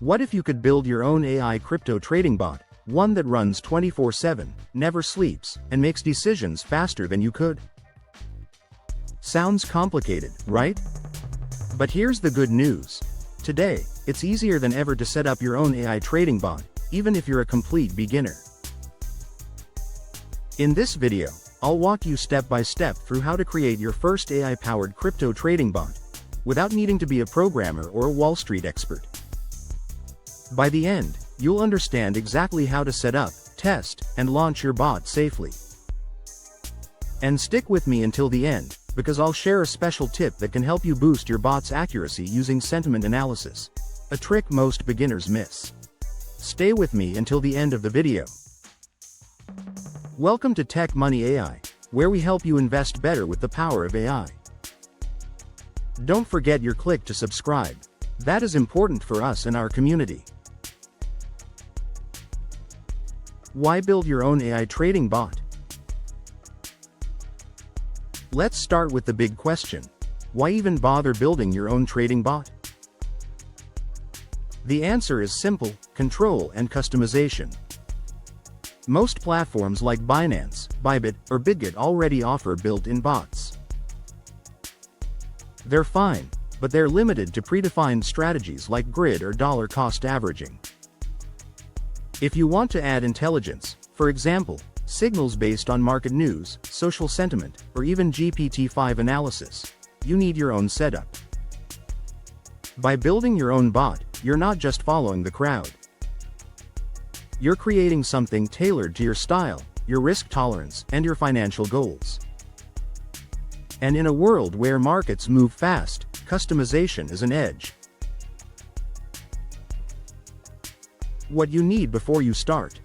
What if you could build your own AI crypto trading bot, one that runs 24/7, never sleeps, and makes decisions faster than you could? Sounds complicated, right? But here's the good news. Today, it's easier than ever to set up your own AI trading bot, even if you're a complete beginner. In this video, I'll walk you step by step through how to create your first AI-powered crypto trading bot, without needing to be a programmer or a Wall Street expert. By the end, you'll understand exactly how to set up, test, and launch your bot safely. And stick with me until the end, because I'll share a special tip that can help you boost your bot's accuracy using sentiment analysis, a trick most beginners miss. Stay with me until the end of the video. Welcome to TechMoneyAI, where we help you invest better with the power of AI. Don't forget your click to subscribe. That is important for us and our community. Why build your own AI trading bot? Let's start with the big question. Why even bother building your own trading bot? The answer is simple: control and customization. Most platforms like Binance, Bybit, or Bitget already offer built-in bots. They're fine, but they're limited to predefined strategies like grid or dollar cost averaging. If you want to add intelligence, for example, signals based on market news, social sentiment, or even GPT-5 analysis, you need your own setup. By building your own bot, you're not just following the crowd. You're creating something tailored to your style, your risk tolerance, and your financial goals. And in a world where markets move fast, customization is an edge. What you need before you start.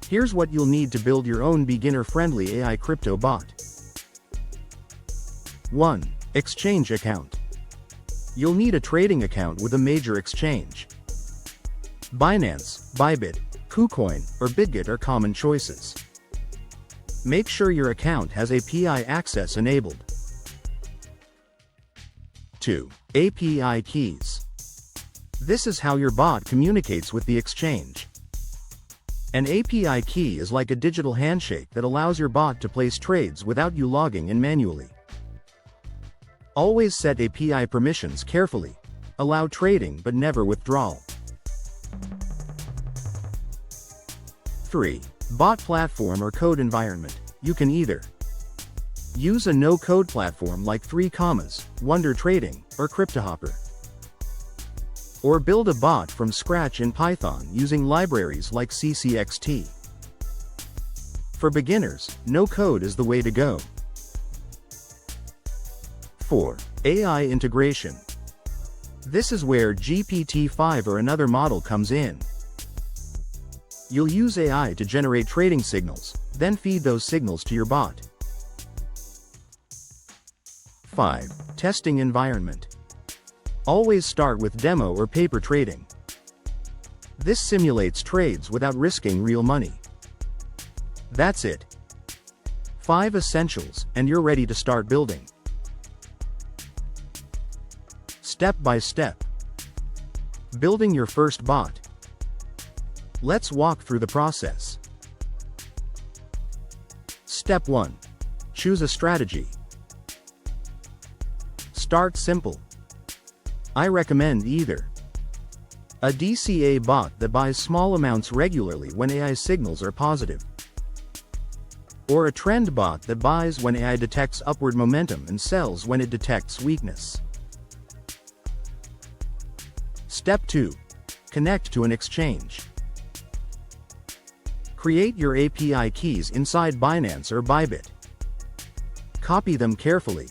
Here's what you'll need to build your own beginner-friendly AI crypto bot. 1. Exchange account. You'll need a trading account with a major exchange. Binance, Bybit, KuCoin, or Bitget are common choices. Make sure your account has API access enabled. 2. API keys. This is how your bot communicates with the exchange. An API key is like a digital handshake that allows your bot to place trades without you logging in manually. Always set API permissions carefully. Allow trading but never withdrawal. 3. Bot platform or code environment. You can either use a no-code platform like 3 Commas, Wonder Trading, or CryptoHopper, or build a bot from scratch in Python using libraries like CCXT. For beginners, no code is the way to go. 4. AI integration. This is where GPT-5 or another model comes in. You'll use AI to generate trading signals, then feed those signals to your bot. 5. Testing environment. Always start with demo or paper trading. This simulates trades without risking real money. That's it. 5 essentials, and you're ready to start building. Step by step. Building your first bot. Let's walk through the process. Step 1. Choose a strategy. Start simple. I recommend either a DCA bot that buys small amounts regularly when AI signals are positive, or a trend bot that buys when AI detects upward momentum and sells when it detects weakness. Step 2. Connect to an exchange. Create your API keys inside Binance or Bybit. Copy them carefully.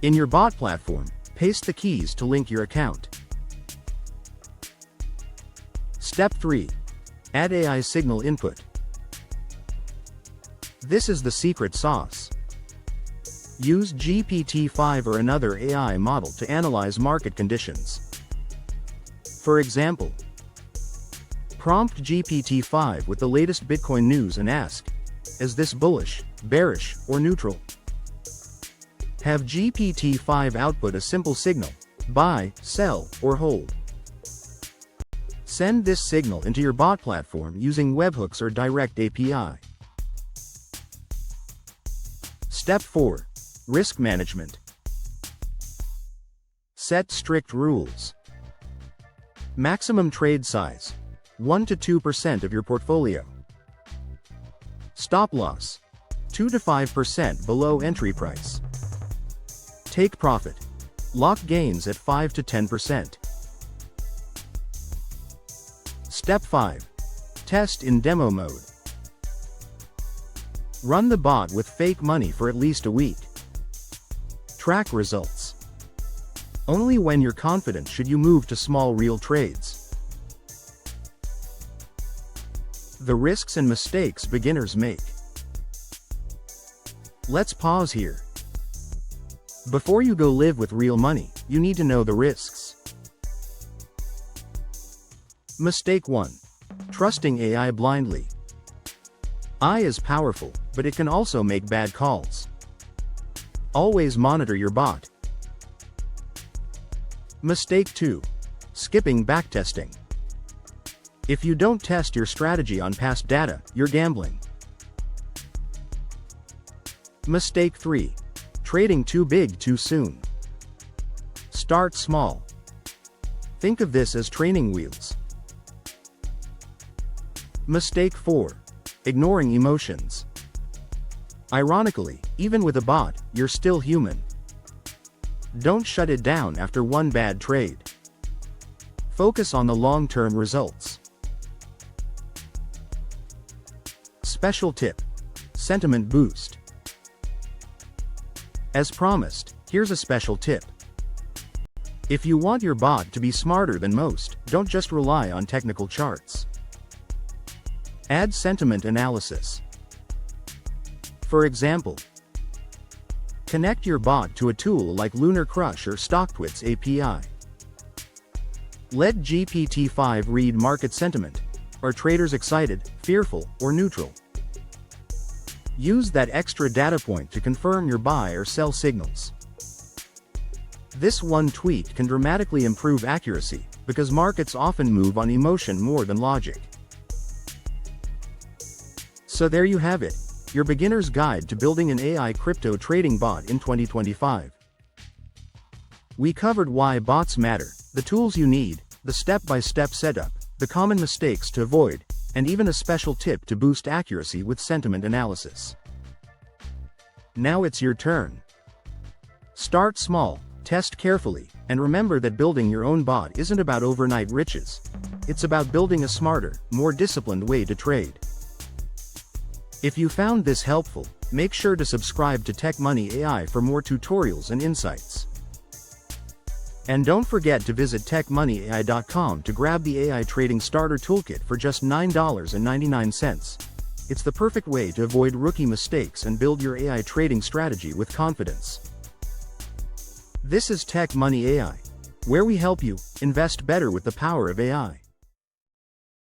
In your bot platform, paste the keys to link your account. Step 3. Add AI signal input. This is the secret sauce. Use GPT-5 or another AI model to analyze market conditions. For example, prompt GPT-5 with the latest Bitcoin news and ask, is this bullish, bearish, or neutral? Have GPT-5 output a simple signal, buy, sell, or hold. Send this signal into your bot platform using webhooks or direct API. Step 4. Risk management. Set strict rules. Maximum trade size: 1 to 2% of your portfolio. Stop loss: 2 to 5% below entry price. Take profit: lock gains at 5 to 10%. Step 5. Test in demo mode. Run the bot with fake money for at least a week. Track results. Only when you're confident should you move to small real trades. The risks and mistakes beginners make. Let's pause here. Before you go live with real money, you need to know the risks. Mistake 1. Trusting AI blindly. AI is powerful, but it can also make bad calls. Always monitor your bot. Mistake 2. Skipping backtesting. If you don't test your strategy on past data, you're gambling. Mistake 3. Trading too big too soon. Start small. Think of this as training wheels. Mistake 4. Ignoring emotions. Ironically, even with a bot, you're still human. Don't shut it down after one bad trade. Focus on the long-term results. Special tip: sentiment boost. As promised, here's a special tip. If you want your bot to be smarter than most, don't just rely on technical charts. Add sentiment analysis. For example, connect your bot to a tool like Lunar Crush or StockTwits API. Let GPT-5 read market sentiment. Are traders excited, fearful, or neutral? Use that extra data point to confirm your buy or sell signals. This one tweak can dramatically improve accuracy, because markets often move on emotion more than logic. So there you have it, your beginner's guide to building an AI crypto trading bot in 2025. We covered why bots matter, the tools you need, the step-by-step setup, the common mistakes to avoid, and even a special tip to boost accuracy with sentiment analysis. Now it's your turn. Start small, test carefully, and remember that building your own bot isn't about overnight riches. It's about building a smarter, more disciplined way to trade. If you found this helpful, make sure to subscribe to TechMoneyAI for more tutorials and insights. And don't forget to visit TechMoneyAI.com to grab the AI Trading Starter Toolkit for just $9.99. It's the perfect way to avoid rookie mistakes and build your AI trading strategy with confidence. This is TechMoneyAI, where we help you invest better with the power of AI.